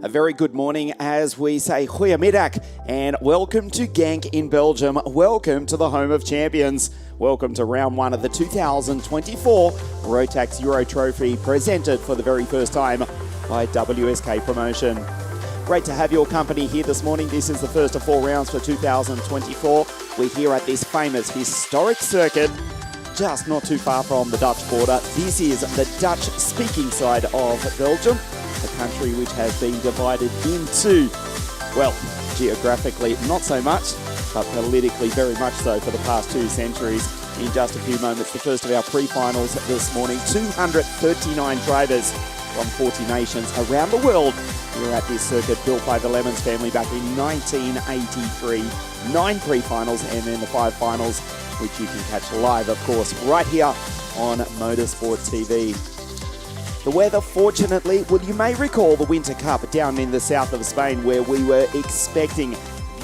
A very good morning as we say goeiemiddag and welcome to Genk in Belgium. Welcome to the home of champions. Welcome to round one of the 2024 Rotax Euro Trophy presented for the very first time by WSK Promotion. Great to have your company here this morning. This is the first of four rounds for 2024. We're here at this famous historic circuit just not too far from the Dutch border. This is the Dutch-speaking side of Belgium, a country which has been divided into, well, geographically not so much, but politically very much so for the past 2 centuries. In just a few moments, the first of our pre-finals this morning, 239 drivers from 40 nations around the world. We're at this circuit built by the Lemons family back in 1983. 9 pre-finals and then the 5 finals, which you can catch live, of course, right here on Motorsport TV. The weather, fortunately, well, you may recall the Winter Cup down in the south of Spain where we were expecting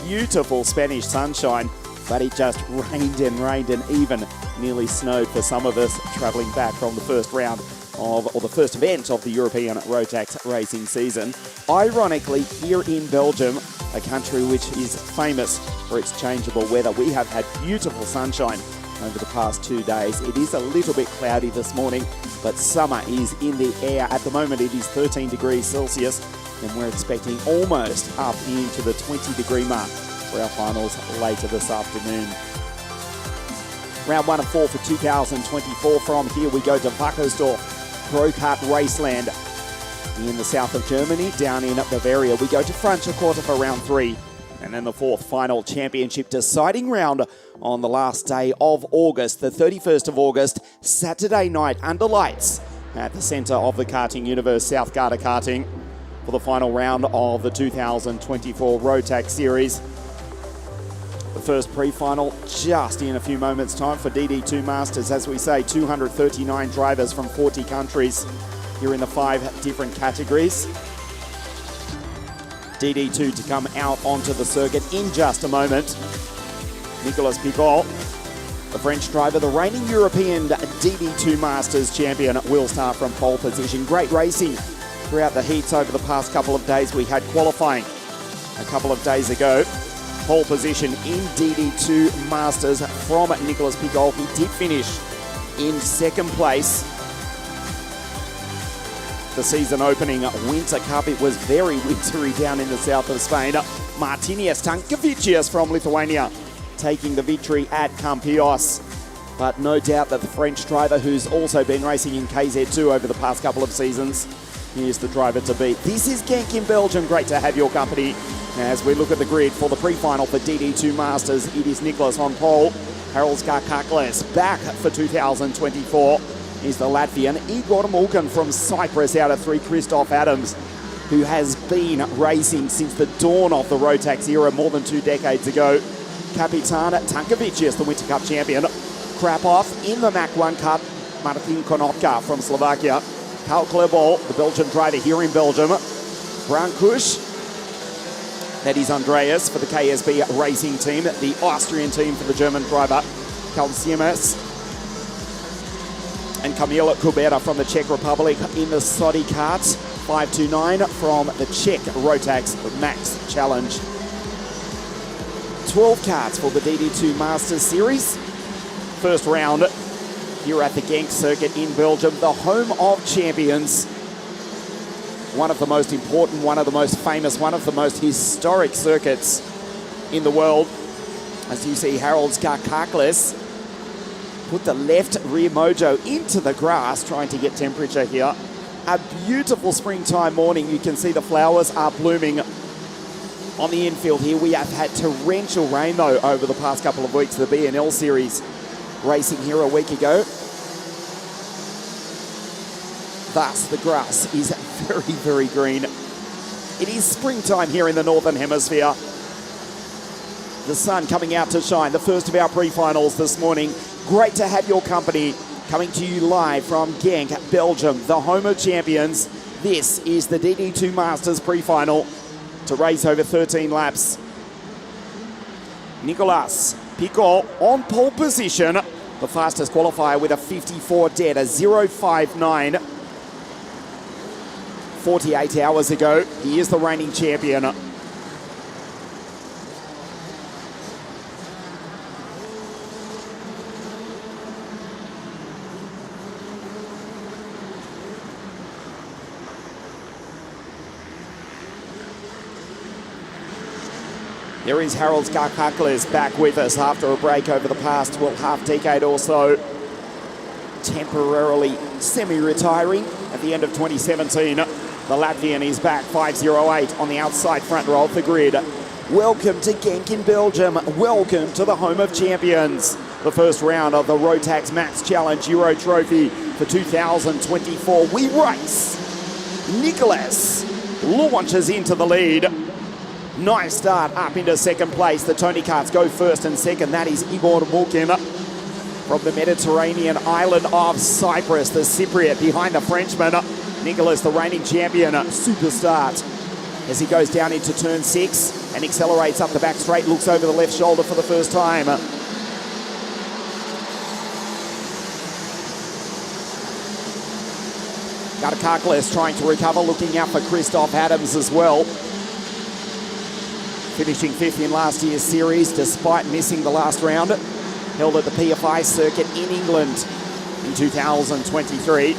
beautiful Spanish sunshine, but it just rained and even nearly snowed for some of us travelling back from the first round of, or the first event of the European Rotax racing season. Ironically, here in Belgium, a country which is famous for its changeable weather, we have had beautiful sunshine over the past 2 days. It is a little bit cloudy this morning, but summer is in the air. At the moment, it is 13 degrees Celsius, and we're expecting almost up into the 20-degree mark for our finals later this afternoon. Round 1 of 4 for 2024. From here, we go to Wackersdorf, Pro-Kart Raceland in the south of Germany, down in Bavaria. We go to Frankfurt for round 3. And then the fourth final championship deciding round on the last day of August, the 31st of August, Saturday night under lights at the centre of the karting universe, South Garda Karting, for the final round of the 2024 Rotax Series. The first pre-final just in a few moments' time for DD2 Masters. As we say, 239 drivers from 40 countries here in the 5 different categories. DD2 to come out onto the circuit in just a moment. Nicolas Pigot, the French driver, the reigning European DD2 Masters champion, will start from pole position. Great racing throughout the heats over the past couple of days. We had qualifying a couple of days ago. Pole position in DD2 Masters from Nicolas Pigot. He did finish in second place. The season opening Winter Cup, it was very wintry down in the south of Spain. Martinius Tankavicius from Lithuania taking the victory at Campios. But no doubt that the French driver, who's also been racing in KZ2 over the past couple of seasons, he is the driver to beat. This is Genk in Belgium. Great to have your company. As we look at the grid for the pre-final for DD2 Masters, it is Nicolas on pole. Harold Skarkaklis back for 2024. Is the Latvian Igor Mulkin from Cyprus out of 3, Christoph Adams, who has been racing since the dawn of the Rotax era more than 2 decades ago. Kapitan Tankavicius, the Winter Cup champion. Krapov in the Mach 1 Cup, Martin Konopka from Slovakia. Karl Klebol, the Belgian driver here in Belgium. Brankush, that is Andreas for the KSB racing team. The Austrian team for the German driver, Karl Siemens. And Kamil Kubera from the Czech Republic in the Sodi karts. 529 from the Czech Rotax Max Challenge. 12 karts for the DD2 Masters Series. First round here at the Genk circuit in Belgium, the home of champions. One of the most important, one of the most famous, one of the most historic circuits in the world. As you see, Harold Skarkaklis put the left rear mojo into the grass, trying to get temperature here. A beautiful springtime morning. You can see the flowers are blooming on the infield here. We have had torrential rain, though, over the past couple of weeks. The BNL Series racing here a week ago. Thus, the grass is very, very green. It is springtime here in the Northern Hemisphere. The sun coming out to shine. The first of our pre-finals this morning. Great to have your company, coming to you live from Genk, Belgium, the home of champions. This is the DD2 Masters pre-final to race over 13 laps. Nicolas Pigot on pole position, the fastest qualifier with a 54 dead, a 0.59. 48 hours ago. He is the reigning champion. There is Harold Garkaklis back with us after a break over the past, well, half decade or so. Temporarily semi-retiring at the end of 2017. The Latvian is back, 5:08 on the outside front row of the grid. Welcome to Genk in Belgium. Welcome to the home of champions. The first round of the Rotax Max Challenge Euro Trophy for 2024. We race. Nicholas launches into the lead. Nice start up into second place. The Tony Karts go first and second. That is Igor Mulkin from the Mediterranean island of Cyprus. The Cypriot behind the Frenchman. Nicholas, the reigning champion, super start as he goes down into turn 6 and accelerates up the back straight. Looks over the left shoulder for the first time. Garkaklis trying to recover, looking out for Christoph Adams as well. Finishing 5th in last year's series despite missing the last round. Held at the PFI circuit in England in 2023.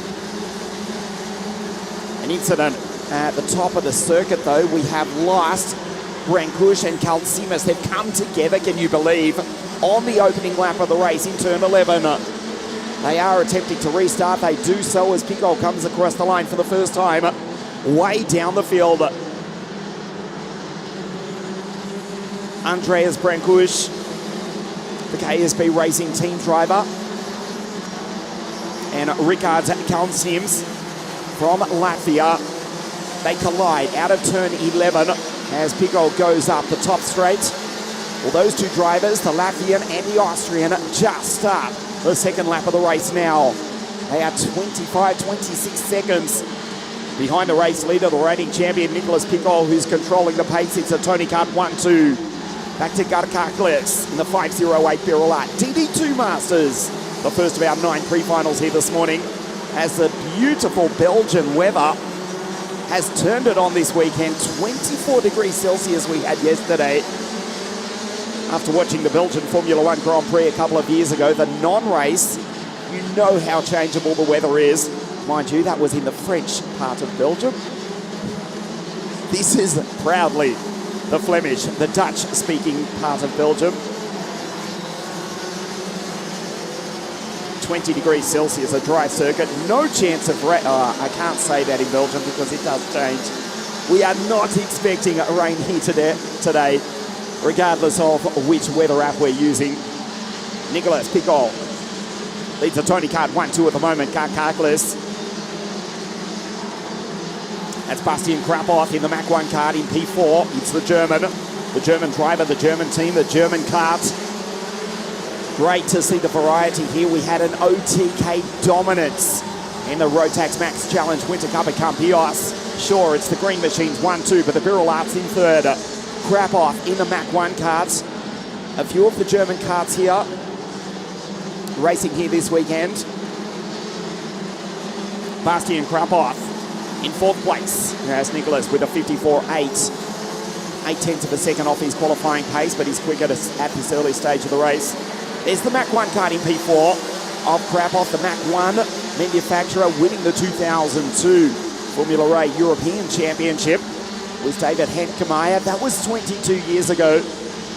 An incident at the top of the circuit though. We have lost Brankush and Kaltsimas. They've come together, can you believe, on the opening lap of the race in turn 11. They are attempting to restart. They do so as Pico comes across the line for the first time, way down the field. Andreas Brankush, the KSB Racing team driver, and Ricard Kalnsims from Latvia. They collide out of turn 11 as Pico goes up the top straight. Well, those two drivers, the Latvian and the Austrian, just start the second lap of the race now. They are 25, 26 seconds behind the race leader, the reigning champion, Nicholas Pico, who's controlling the pace. It's a Tony Kart 1-2. Back to Garkaklis in the 5:08 Birulat. DD2 Masters, the first of our 9 pre-finals here this morning, as the beautiful Belgian weather has turned it on this weekend. 24 degrees Celsius we had yesterday. After watching the Belgian Formula 1 Grand Prix a couple of years ago, the non-race, you know how changeable the weather is. Mind you, that was in the French part of Belgium. This is proudly the Flemish, the Dutch-speaking part of Belgium. 20 degrees Celsius, a dry circuit. No chance of rain. I can't say that in Belgium because it does change. We are not expecting rain here today, regardless of which weather app we're using. Nicholas Pico leads the Tony Kart 1-2 at the moment. Garkaklis. That's Bastian Krapoff in the Mach 1 kart in P4. It's the German driver, the German team, the German kart. Great to see the variety here. We had an OTK dominance in the Rotax Max Challenge Winter Cup at Campios. Sure, it's the Green Machines 1-2, but the Birulat's in third. Krapoff in the Mach 1 karts. A few of the German karts here racing here this weekend. Bastian Krapoff in 4th place, as Nicholas with a 54.8. 8/10 of a second off his qualifying pace, but he's quicker at this early stage of the race. There's the Mach 1 kart in P4 of Krapoff, the Mach 1 manufacturer, winning the 2002 Formula A European Championship was David Henkemeyer. That was 22 years ago.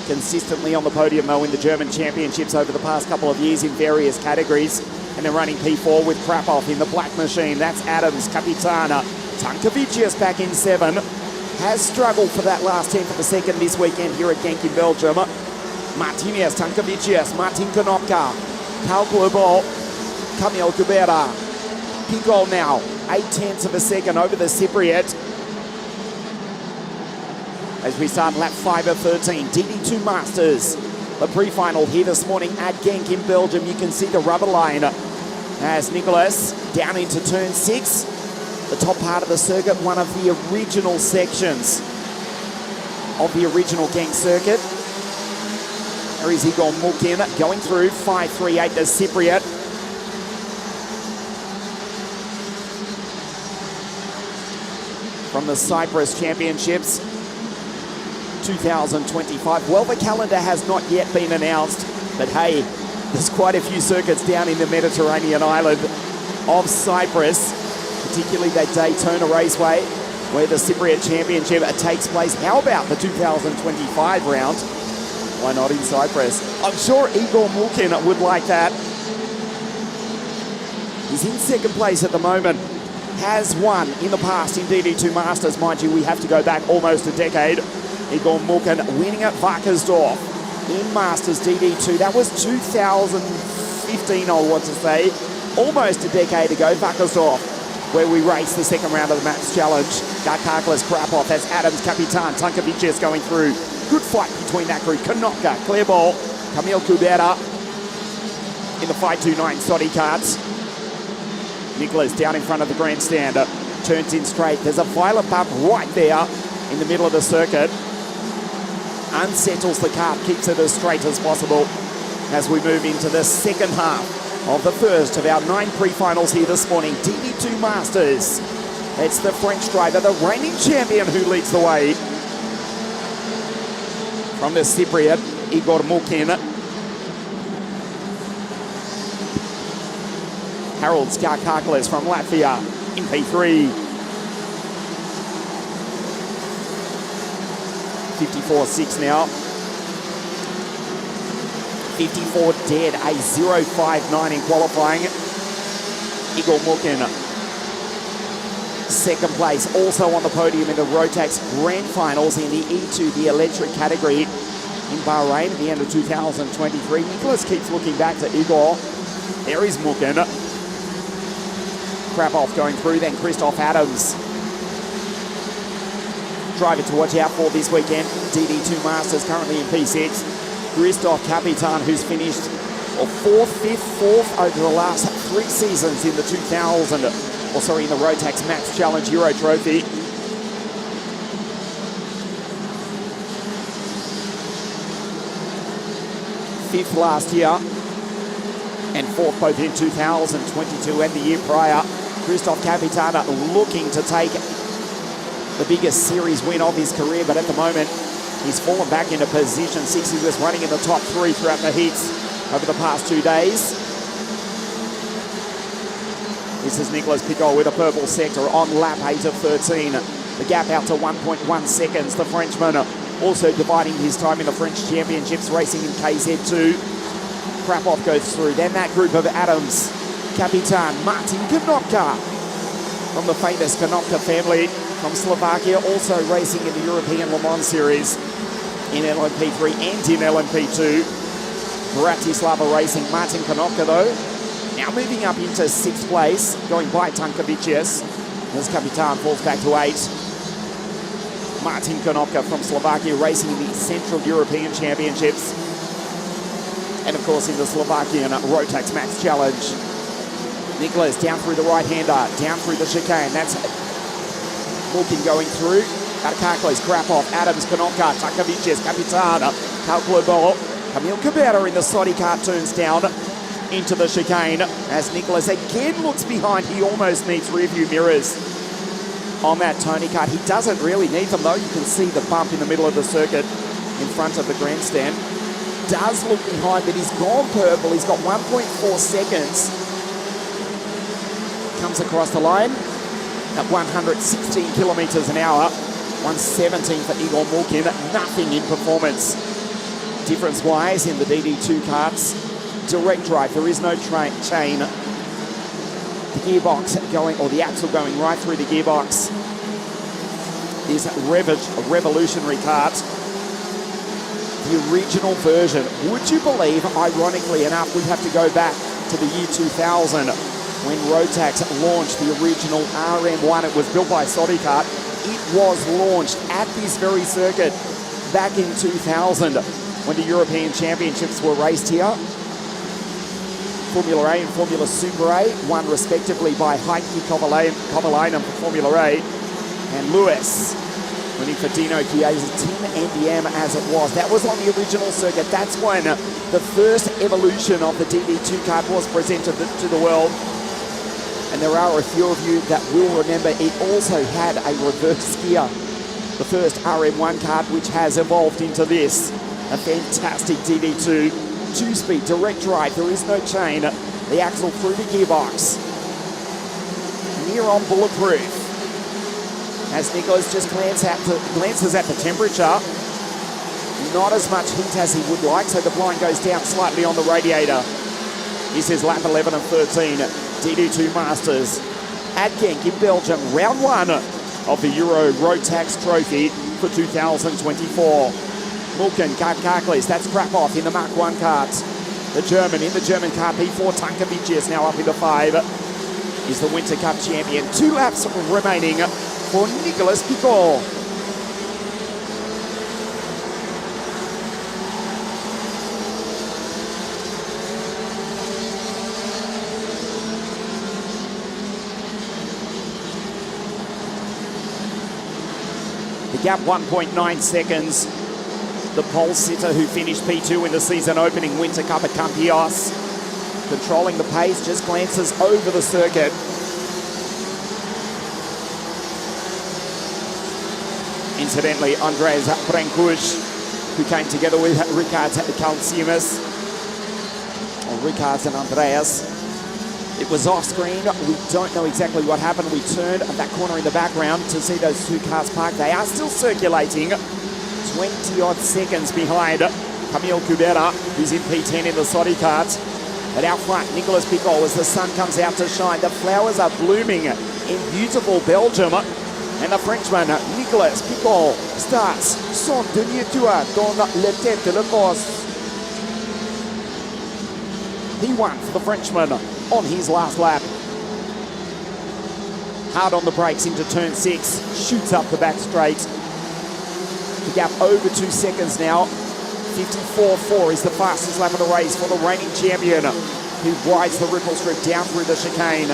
Consistently on the podium though in the German championships over the past couple of years in various categories. And they're running P4 with Krapoff in the black machine. That's Adams, Capitana. Tankavicius back in 7. Has struggled for that last 10th of a second this weekend here at Genk in Belgium. Martinez, Tankavicius, Martin Konopka, Karl Global, Kamil Kubera. Pico now, 8/10 of a second over the Cypriot. As we start lap 5 of 13, DD2 Masters. The pre-final here this morning at Genk in Belgium. You can see the rubber line as Nicholas down into turn 6. The top part of the circuit, one of the original sections of the original Genk circuit. There is Igor Mulkin going through 5:38 the Cypriot. from the Cyprus Championships 2025. Well, the calendar has not yet been announced, but hey, there's quite a few circuits down in the Mediterranean island of Cyprus, particularly that Daytona Raceway where the Cypriot Championship takes place. How about the 2025 round? Why not in Cyprus? I'm sure Igor Mulkin would like that. He's in second place at the moment. Has won in the past in DD2 Masters. Mind you, we have to go back almost a decade. Igor Mulkin winning at Wackersdorf in Masters DD2. That was 2015, I want to say. Almost a decade ago, Wackersdorf, where we raced the second round of the Max Challenge. Garkaklis, Krapov, that's Adams, Capitan, Tunkovic going through. Good fight between that group. Konopka, clear ball. Kamil Kubera in the 529 Soddy carts. Nicholas down in front of the grandstand. Turns in straight. There's a violent bump right there in the middle of the circuit. Unsettles the kart, keeps it as straight as possible as we move into the second half of the first of our 9 pre-finals here this morning. DD2 Masters. It's the French driver, the reigning champion, who leads the way. From the Cypriot, Igor Mulkin. Harold Skarkaklis from Latvia in P3. 54.6 now. 54 dead, a 0.59 in qualifying. Igor Mulkin, second place, also on the podium in the Rotax Grand Finals in the E2, the electric category in Bahrain at the end of 2023. Nicholas keeps looking back to Igor. There is Mulkin. Krapov going through, then Christoph Adams. Driver to watch out for this weekend. DD2 Masters currently in P6. Christoph Capitan, who's finished fourth over the last 3 seasons in the in the Rotax Max Challenge Euro Trophy. Fifth last year and fourth both in 2022 and the year prior. Christoph Capitan looking to take the biggest series win of his career, but at the moment he's fallen back into position 6. He was running in the top 3 throughout the heats over the past 2 days. This is Nicholas Picot with a purple sector on lap 8 of 13. The gap out to 1.1 seconds. The Frenchman also dividing his time in the French Championships, racing in KZ2. Krapov goes through. Then that group of Adams, Capitan, Martin Konopka from the famous Konopka family from Slovakia, also racing in the European Le Mans Series in LMP3 and in LMP2. Bratislava racing. Martin Konopka, though, now moving up into 6th place, going by Tunkovicius, as Capitan falls back to 8. Martin Konopka from Slovakia racing in the Central European Championships. And of course in the Slovakian Rotax Max Challenge. Nicholas down through the right-hander, down through the chicane. That's Mulkin going through. Garkaklis, Krapov, Adams, Konopka, Tunkovicius, Capitan, Kalklubol. Kamil Kubera in the Soddy kart turns down into the chicane as Nicholas again looks behind. He almost needs rearview mirrors on that Tony kart. He doesn't really need them though. You can see the bump in the middle of the circuit in front of the grandstand. Does look behind, but he's gone purple. He's got 1.4 seconds. Comes across the line at 116 kilometers an hour. 117 for Igor Mulkin. Nothing in performance difference-wise in the DD2 karts. Direct drive, there is no chain. The gearbox going, or the axle going right through the gearbox. This revolutionary kart. The original version. Would you believe, ironically enough, we have to go back to the year 2000 when Rotax launched the original RM1. It was built by Soddy Kart. It was launched at this very circuit back in 2000 when the European Championships were raced here. Formula A and Formula Super A, won respectively by Heikki Kovalainen for Formula A, and Lewis winning for Dino Chiesa, Team NBM as it was. That was on the original circuit. That's when the first evolution of the DD2 kart was presented to the world. And there are a few of you that will remember it also had a reverse gear. The first RM1 card, which has evolved into this. A fantastic DD2, 2-speed, direct drive, there is no chain. The axle through the gearbox. Near on bulletproof. As Nicholas just glances at the temperature. Not as much heat as he would like, so the blind goes down slightly on the radiator. This is lap 11 and 13, DD2 Masters at Genk in Belgium, round 1 of the Euro Rotax Trophy for 2024. Mulken, Kakaklis, that's Krapov in the Mark 1 kart. The German in the German kart, P4 Tankovic is now up into 5. Is the Winter Cup champion. 2 laps remaining for Nicholas Picault. The gap 1.9 seconds. The pole sitter who finished P2 in the season opening Winter Cup at Campios. Controlling the pace, just glances over the circuit. Incidentally, Andreas Brankush, who came together with Ricard Kalsimus, or Ricard and Andreas. It was off screen. We don't know exactly what happened. We turned that corner in the background to see those 2 cars parked. They are still circulating. 20-odd seconds behind Camille Kubera, who's in P10 in the Saudi kart. But out front, Nicholas Picault, as the sun comes out to shine. The flowers are blooming in beautiful Belgium. And the Frenchman, Nicholas Picault, starts son dernier tour dans le tête de la course. He won for the Frenchman on his last lap. Hard on the brakes into turn 6, shoots up the back straight. The gap over 2 seconds now. 54.4 is the fastest lap of the race for the reigning champion, who rides the ripple strip down through the chicane.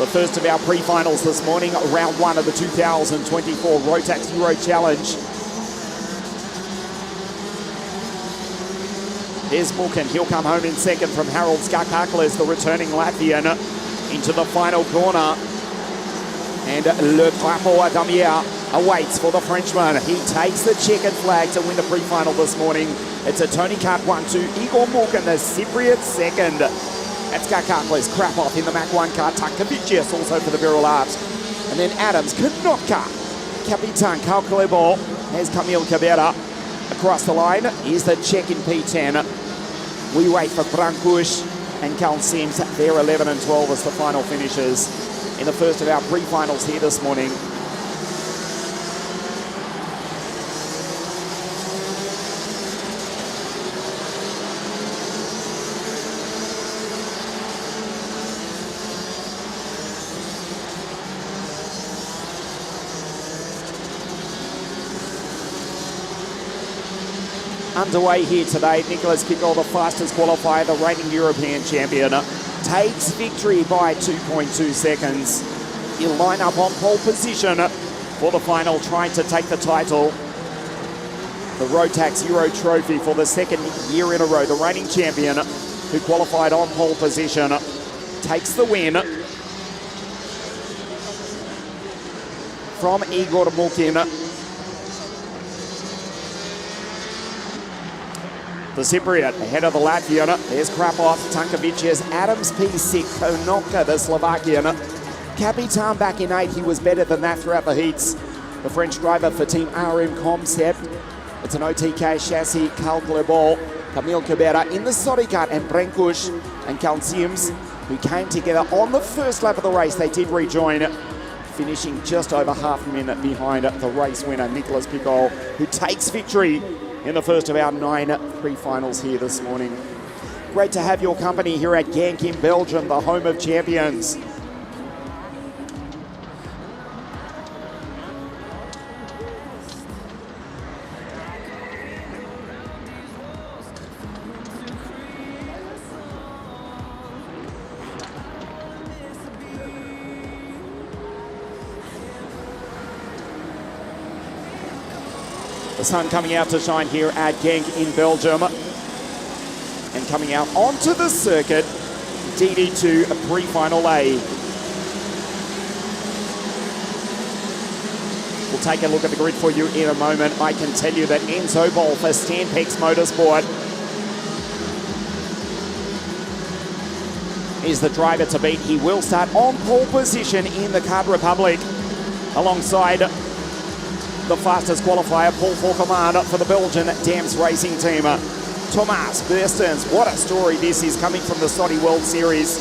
The first of our pre-finals this morning, round 1 of the 2024 Rotax Euro Challenge. There's Mulken, he'll come home in second from Harold Skakaklis, the returning Latvian, into the final corner. And Le Drapeau Adamier awaits for the Frenchman. He takes the checkered flag to win the pre-final this morning. It's a Tony Kart 1-2, Igor Mulken, the Cypriot second. That's Skakaklis, Krapov in the Mac 1 car, Tankovic also for the Viral Art. And then Adams, Knotka, Capitan Carl Klebo. There's Camille Cabera. Across the line is the Czech in P10. We wait for Brankush and Carl Sims. They're 11 and 12 as the final finishes in the first of our pre-finals here this morning. Underway here today, Nicholas Picault, the fastest qualifier, the reigning European champion, takes victory by 2.2 seconds. He'll line up on pole position for the final, trying to take the title. The Rotax Euro Trophy for the second year in a row. The reigning champion, who qualified on pole position, takes the win from Igor Mulken. The Cypriot ahead of the Latvian. There's Krapov, Tankovic, Adams P6, Konoka, the Slovakian. Capitan back in 8, he was better than that throughout the heats. The French driver for Team RM Concept. It's an OTK chassis, Carl Klebo, Camille Cabera in the Saudi kart, and Brankush and Carl Sims, who came together on the first lap of the race. They did rejoin, finishing just over half a minute behind the race winner, Nicholas Picault, who takes victory in the first of our 9 pre-finals here this morning. Great to have your company here at Genk in Belgium, the home of champions. The sun coming out to shine here at Genk in Belgium. And coming out onto the circuit, DD2 pre-final A. We'll take a look at the grid for you in a moment. I can tell you that Enzo Bol for Stanpex Motorsport is the driver to beat. He will start on pole position in the Card Republic alongside the fastest qualifier, Paul Fauquelman, for the Belgian Dams Racing Team. Thomas Berstens, what a story this is, coming from the Saudi World Series.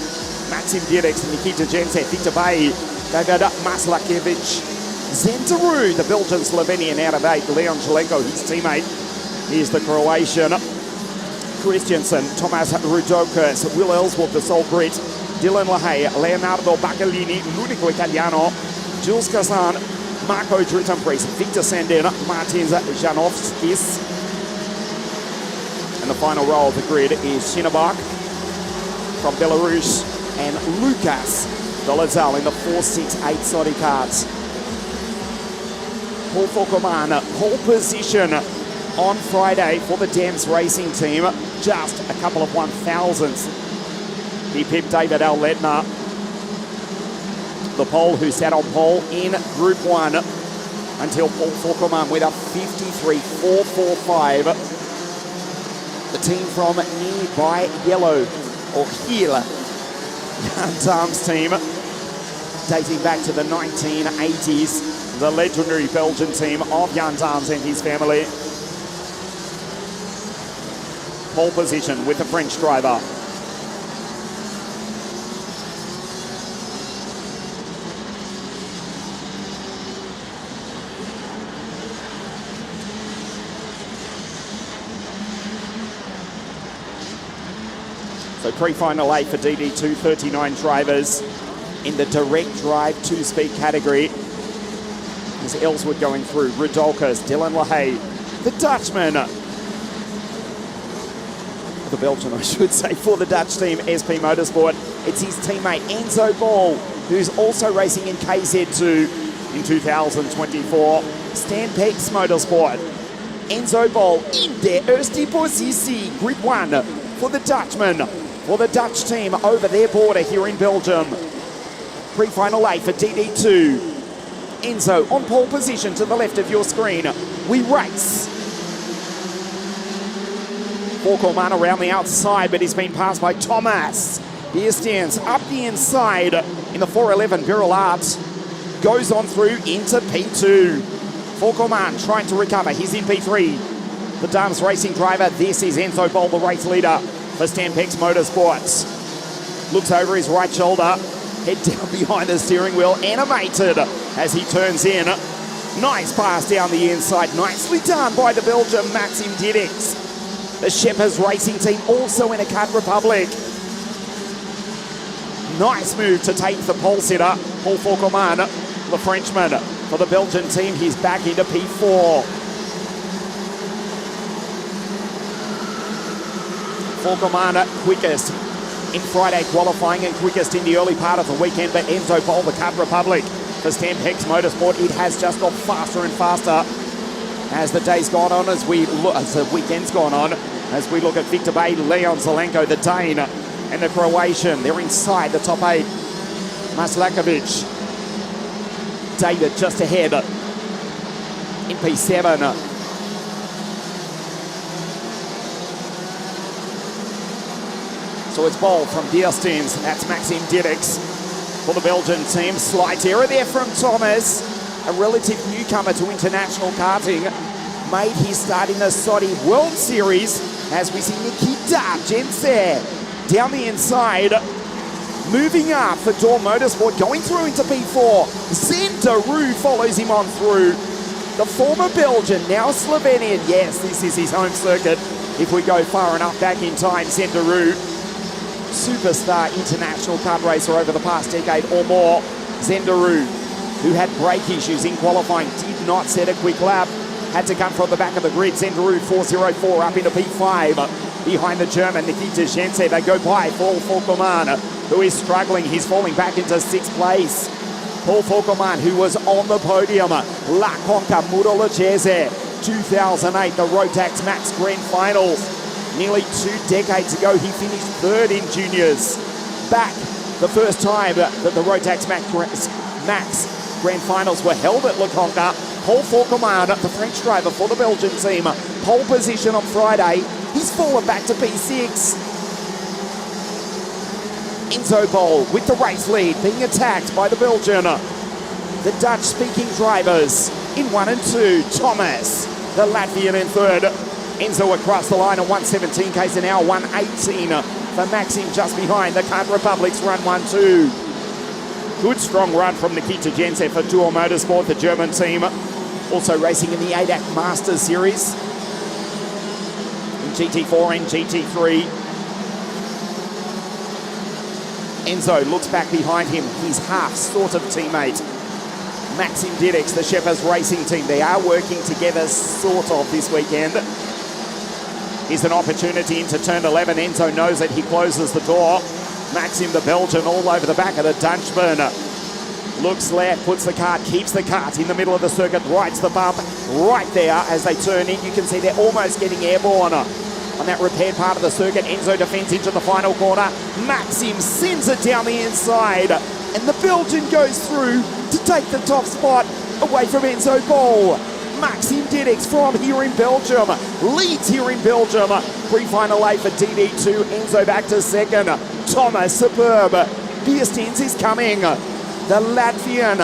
Maxim Diedex, Nikita Jenset, Victor Bay, David Maslakevich, Zenteru, the Belgian Slovenian out of 8, Leon Zelenko, his teammate. Here's the Croatian. Christiansen, Thomas Rudokas, Will Ellsworth, the Sol Grit, Dylan LaHaye, Leonardo Baccalini, l'unico italiano, Jules Kazan, Marco Drittenpriest, Victor Sandin, Martins Janovskis. And the final row of the grid is Shinabak from Belarus and Lukas Dolazal in the 468 Saudi cards. Paul Fauquelman, pole position on Friday for the Dams Racing Team, just a couple of 1,000ths. He pipped David Alletner, the Pole who sat on pole in Group 1 until Paul Fauquelman with a 53.445. The team from nearby Yellow, or Hiel, Jan Daams team, dating back to the 1980s, the legendary Belgian team of Jan Daams and his family. Pole position with the French driver. So pre-final A for DD2, 39 drivers in the direct drive 2-speed category. As Ellswood going through, Rudolkas, Dylan LaHaye, the Dutchman, the Belgian I should say, for the Dutch team, SP Motorsport. It's his teammate Enzo Bol, who's also racing in KZ2 in 2024. Stanpex Motorsport. Enzo Bol in der erste Position, Grid 1 for the Dutchman, for the Dutch team over their border here in Belgium. Pre-final A for DD2. Enzo on pole position to the left of your screen. We race. Fauquelman around the outside, but he's been passed by Thomas. Here stands up the inside in the 411 Viral Arts. Goes on through into P2. Fauquelman trying to recover. He's in P3. The Dams Racing driver. This is Enzo Bol, the race leader for Stanpex Motorsports. Looks over his right shoulder. Head down behind the steering wheel. Animated as he turns in. Nice pass down the inside. Nicely done by the Belgian Maxim Diedex. The Shepherds Racing Team also in a Card Republic. Nice move to take the pole sitter. Paul Fauquelman, the Frenchman, for the Belgian team. He's back into P4. Fauquelman quickest in Friday qualifying and quickest in the early part of the weekend, but Enzo Bol, the Card Republic for Stanpex Motorsport, it has just got faster and faster as the day's gone on, as the weekend's gone on, as we look at Victor Bay, Leon Zelenko, the Dane, and the Croatian. They're inside the top 8. Maslakovic, David just ahead in P7. So it's Bol from Diersteins. That's Maxim Diedex for the Belgian team. Slight error there from Thomas. A relative newcomer to international karting. Made his start in the Saudi World Series as we see Nikita Jenset down the inside. Moving up for Door Motorsport, going through into P4. Zenteru follows him on through. The former Belgian, now Slovenian. Yes, this is his home circuit. If we go far enough back in time, Zenteru, superstar international kart racer over the past decade or more. Zenteru, who had brake issues in qualifying, did not set a quick lap. Had to come from the back of the grid. Zenteru 404 up into P5. Behind the German Nikita Jenset, they go by Paul Fauquelman, who is struggling. He's falling back into 6th place. Paul Fauquelman, who was on the podium. La Conca Murologese, 2008, the Rotax Max Grand Finals. Nearly 2 decades ago, he finished 3rd in juniors. back the first time that the Rotax Max Grand Finals were held at Le Conca. Paul Faucomard, the French driver for the Belgian team, pole position on Friday. He's fallen back to P6. Enzo Bol with the race lead, being attacked by the Belgian. The Dutch-speaking drivers in 1 and 2. Thomas, the Latvian in third. Enzo across the line at 117 k's an hour, 118 for Maxim just behind. The Czech Republic's run 1-2. Good strong run from Nikita Jentsev for DD2 Motorsport, the German team. Also racing in the DD2 Masters series. In GT4 and GT3. Enzo looks back behind him, his half sort of teammate. Maxim Didix, the Shepherds Racing team. They are working together sort of this weekend. Here's an opportunity into turn 11. Enzo knows it, he closes the door. Maxim, the Belgian, all over the back of the Dutchman. Looks left, puts the kart, keeps the kart in the middle of the circuit, rights the bump right there as they turn in. You can see they're almost getting airborne on that repaired part of the circuit. Enzo defends into the final corner. Maxim sends it down the inside, and the Belgian goes through to take the top spot away from Enzo Bol. Maxim Didix from here in Belgium leads here in Belgium. Pre-final A for DD2. Enzo back to second. Thomas, superb. Biersteins is coming. The Latvian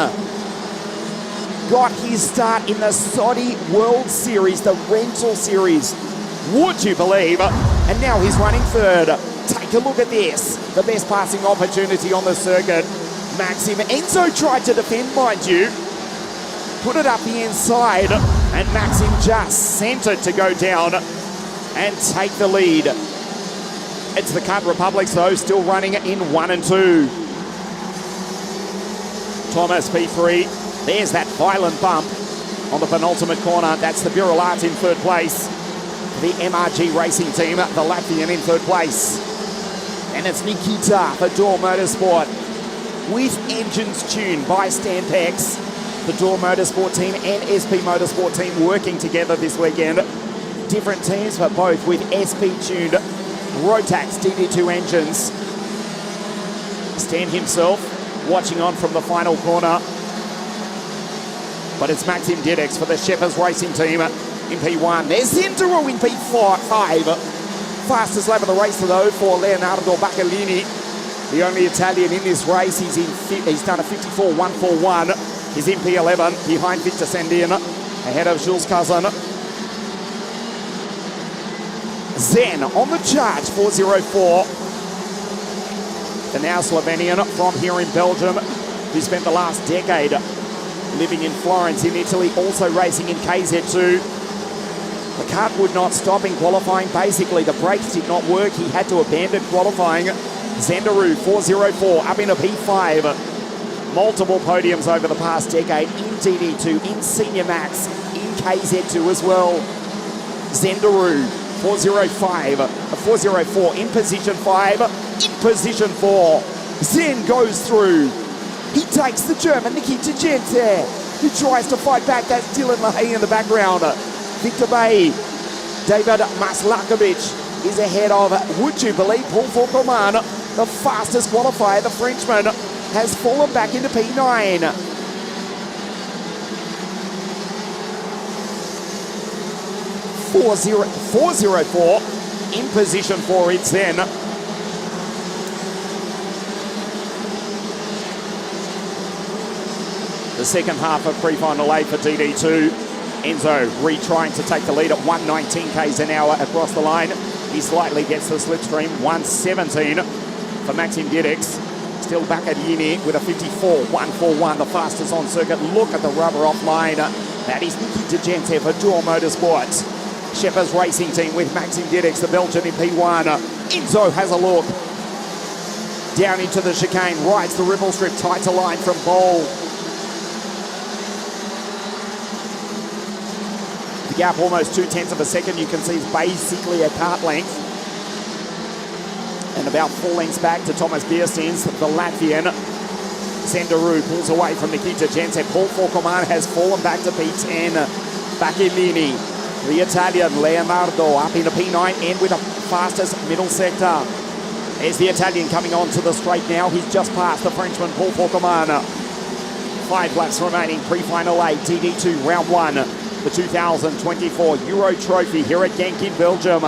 got his start in the Saudi World Series, the rental series. Would you believe? And now he's running third. Take a look at this. The best passing opportunity on the circuit. Maxim. Enzo tried to defend, mind you. Put it up the inside, and Maxim just sent it to go down and take the lead. It's the Czech Republics, though, still running in 1 and 2. Thomas, P3. There's that violent bump on the penultimate corner. That's the Burilat in third place. The MRG Racing team, the Latvian in third place. And it's Nikita for DD2 Motorsport with engines tuned by Stampex. The DD2 Motorsport team and SP Motorsport team working together this weekend. Different teams, but both with SP-tuned Rotax DD2 engines. Stan himself watching on from the final corner. But it's Maxim Didix for the Shepherds Racing team in P1. There's Zendero in P5. Fastest lap of the race, though, for Leonardo Baccalini. The only Italian in this race. He's done a 54.141. He's in P11 behind Victor Sandin, ahead of Jules Cousin. Zen on the charge, 404. The now Slovenian from here in Belgium, who spent the last decade living in Florence in Italy, also racing in KZ2. The kart would not stop in qualifying. Basically, the brakes did not work. He had to abandon qualifying. Zenderu, 404, up into P5. Multiple podiums over the past decade in DD2, in Senior Max, in KZ2 as well. Zenderu, 405, 404 in position 5, in position 4. Zen goes through. He takes the German Nikita Jentsev, who tries to fight back. That's Dylan LaHaye in the background. Victor Bay, David Maslakovic is ahead of, would you believe, Paul Faucomard, the fastest qualifier. The Frenchman has fallen back into P9. .404 in position 4, it's then. The second half of pre-final A for DD2. Enzo retrying to take the lead at 119 k's an hour across the line. He slightly gets the slipstream, 117 for Maxim Didix. Still back at Yini with a 54.141, the fastest on circuit. Look at the rubber offline. That is Nikita Jentsev for DD2 Motorsport. Shepherds Racing team with Maxim Didix, the Belgian in P1. Enzo has a look. Down into the chicane, rides the ripple strip, tight to line from Bol. The gap almost 0.2 of a second. You can see it's basically a kart length. And about 4 lengths back to Thomas Biersteins, the Latvian. Zenderu pulls away from Nikita Jentsev. Paul Faucomard has fallen back to P10. Baccalini, the Italian, Leonardo, up into P9, and with the fastest middle sector. There's the Italian coming on to the straight now. He's just passed the Frenchman, Paul Faucomane. 5 laps remaining, pre-final 8, DD2 round 1. The 2024 Euro Trophy here at Genk in Belgium.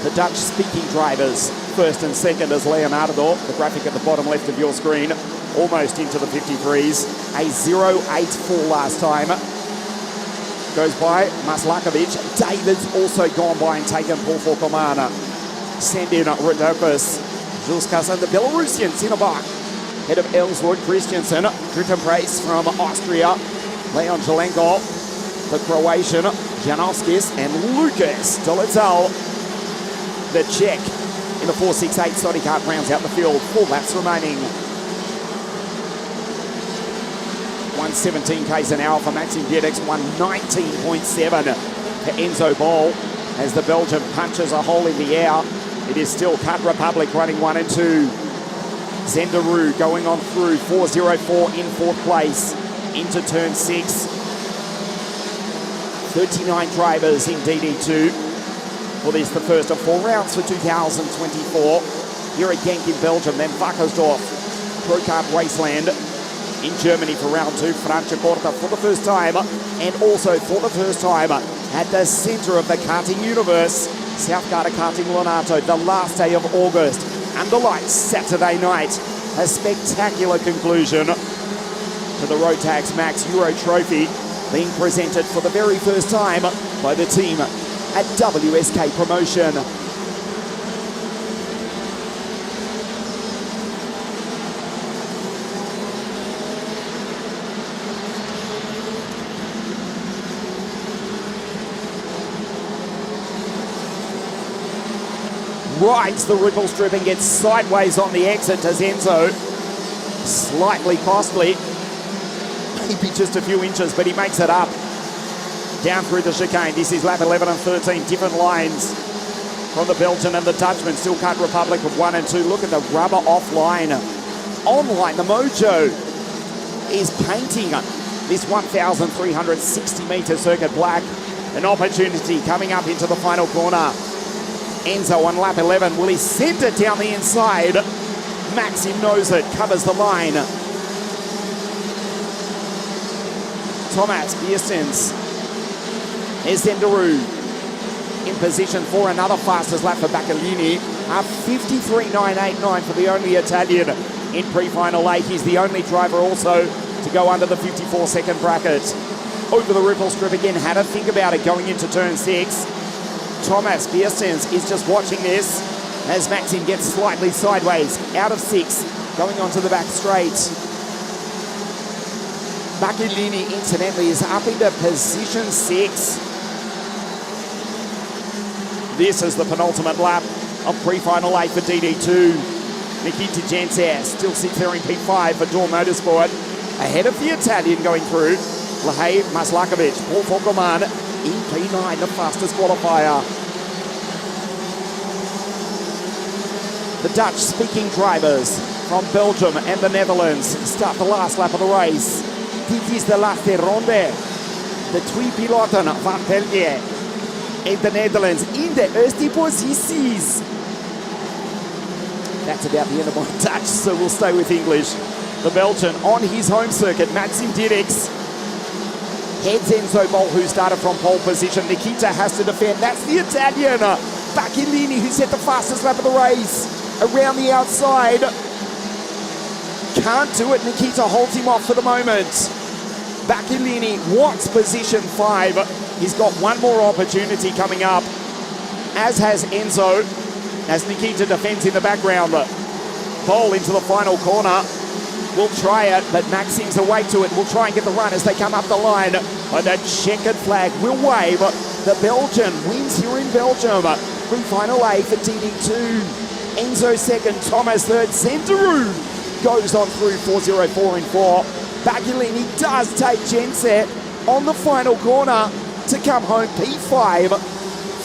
The Dutch-speaking drivers, first and second as Leonardo, the graphic at the bottom left of your screen, almost into the 53s. A 0.84 last time. Goes by Maslakovic. David's also gone by and taken Paul Faucomane. Send in Rotax. Jules Kassan, the Belarusians in the back. Head of Ellswood Christiansen. Driven Price from Austria. Leon Jelenko. The Croatian, Janovskis, and Lucas Dolital. The Czech in the 4.68 Sonic Kart rounds out the field. 4 laps remaining. 117 k's an hour for Maxim Dietrich, 119.7 for Enzo Bol as the Belgian punches a hole in the air. It is still Cut Republic running 1 and 2. Zenderu going on through 4.04 in 4th place into turn 6. 39 drivers in DD2. For this, the first of 4 rounds for 2024. Here at Genk in Belgium, then Wackersdorf, Pro Kart Wasteland in Germany for round 2. Franciacorta for the first time, and also for the first time at the center of the karting universe, South Garda Karting Lonato, the last day of August. Under lights, Saturday night, a spectacular conclusion to the Rotax Max Euro Trophy, being presented for the very first time by the team at WSK Promotion. Rides the ripple strip and gets sideways on the exit, does Enzo. Slightly costly. Maybe just a few inches, but he makes it up. Down through the chicane. This is lap 11 and 13. Different lines from the Belgian and the Dutchman. Still Cut Republic of 1 and 2. Look at the rubber offline. Online, the Mojo is painting this 1,360 meter circuit black. An opportunity coming up into the final corner. Enzo on lap 11. Will he send it down the inside? Maxim knows it. Covers the line. Thomas Bierstens. There's Zenderu in position for another fastest lap for Baccalini. 53.989 for the only Italian in pre-final 8. He's the only driver also to go under the 54-second bracket. Over the ripple strip again, had to think about it going into turn 6. Thomas Bierstens is just watching this as Maxim gets slightly sideways out of 6, going onto the back straight. Baccalini, incidentally, is up into position 6. This is the penultimate lap of pre-final 8 for DD2. Nikita Janser still sits there in P5 for Dawn Motorsport. Ahead of the Italian going through, Lahey Maslakovic, Paul Faucomane in P9, the fastest qualifier. The Dutch-speaking drivers from Belgium and the Netherlands start the last lap of the race. Dit is de laatste ronde. De 2 piloten van België and the Netherlands in the eerste posities. That's about the end of my Dutch, so we'll stay with English. The Belgian on his home circuit, Maxim Dietrich, heads Enzo Bol, who started from pole position. Nikita has to defend. That's the Italian, Baccalini, who set the fastest lap of the race. Around the outside. Can't do it. Nikita holds him off for the moment. Baccalini wants position 5. He's got one more opportunity coming up, as has Enzo, as Nikita defends in the background. Bol into the final corner. We'll try it, but Maxim's away to it. We'll try and get the run as they come up the line. But the checkered flag will wave. The Belgian wins here in Belgium. Pre-final A for DD2. Enzo second, Thomas third. Zenderu goes on through 4.04 in 4. Baccalini does take Genset on the final corner to come home P5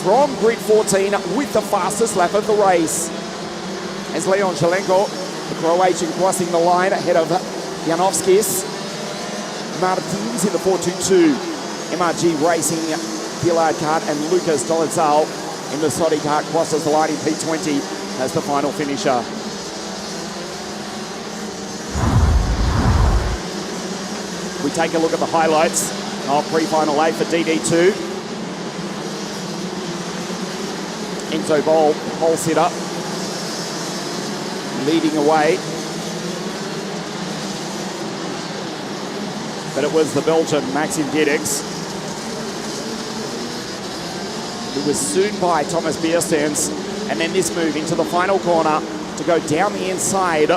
from grid 14 with the fastest lap of the race. As Leon Jelenko, the Croatian, crossing the line ahead of Janovskis. Martins in the 4.22. MRG Racing Gillard kart, and Lucas Dolizal in the Sodi kart crosses the line in P20 as the final finisher. We take a look at the highlights of pre-final A for DD2. Enzo Boll, pole sitter, leading away. But it was the Belgian Maxim Diedix who was soon by Thomas Bierstens, and then this move into the final corner to go down the inside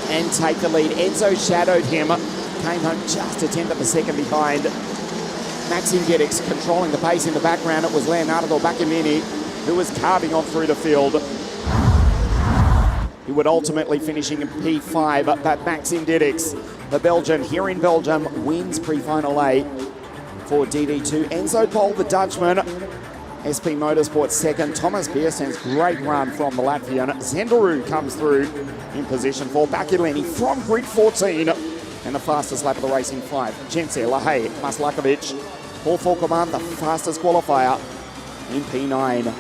and take the lead. Enzo shadowed him, came home just a tenth of a second behind. Maxim Diedix controlling the pace in the background. It was Leonardo Baccamini who was carving on through the field. He would ultimately finishing in P5, but Maxim Diedix, the Belgian here in Belgium, wins pre-final A for DD2. Enzo Boll, the Dutchman, SP Motorsport second. Thomas Bierstens, great run from the Latvian. Zendaru comes through in position 4. Bakulini from grid 14 and the fastest lap of the race in 5. Jense, Lahey, Maslakovic, Paul Falkerman, the fastest qualifier in P9.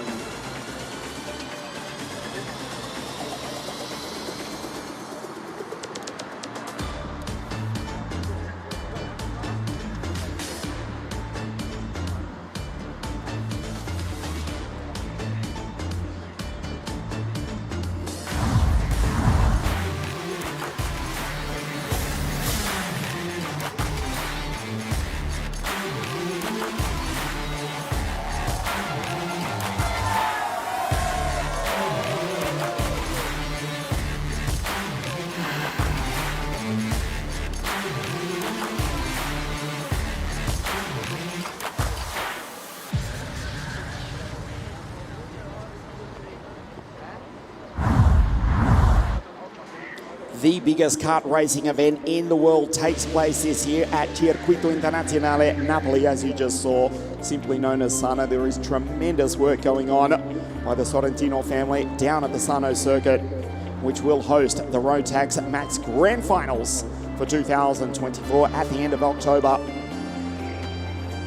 The biggest kart racing event in the world takes place this year at Circuito Internazionale Napoli, as you just saw, simply known as Sano. There is tremendous work going on by the Sorrentino family down at the Sano circuit, which will host the Rotax Max Grand Finals for 2024 at the end of October.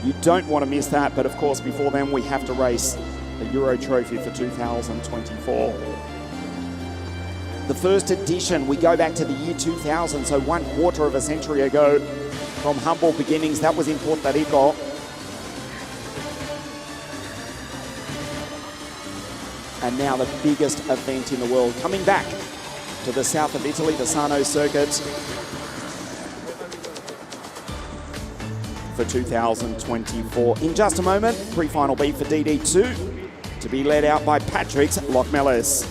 You don't want to miss that, but of course before then we have to race the Euro Trophy for 2024. The first edition, we go back to the year 2000, so 1/4 of a century ago, from humble beginnings. That was in Puerto Rico. And now the biggest event in the world, coming back to the south of Italy, the Sano circuit, for 2024. In just a moment, pre-final B for DD2, to be led out by Patrick Lochmelis.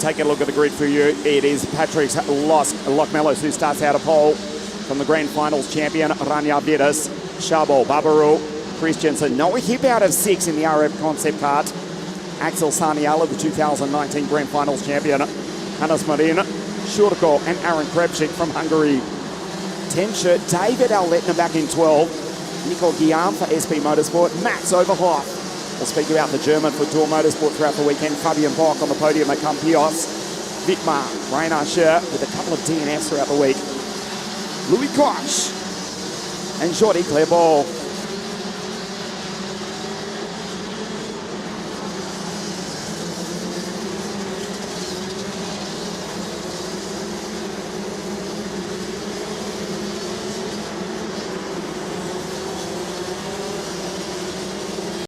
Take a look at the grid for you. It is Patrick Lochmelis who starts out a pole from the Grand Finals champion, Rania Vidas, Shabo, Babaru, Christensen. Noah Hip out of 6 in the RF concept kart. Axel Saniala, the 2019 Grand Finals champion, Hannes Marin, Shurko, and Aaron Krebschik from Hungary. 10 shirt, David Alletner back in 12. Nico Guillaume for SP Motorsport, Max Overhoff. We'll speak about the German for Tour Motorsport throughout the weekend. Fabian Bock on the podium at Campios. Wittmar, Rainer Scher with a couple of DNFs throughout the week. Louis Koch and Jordi Clairball.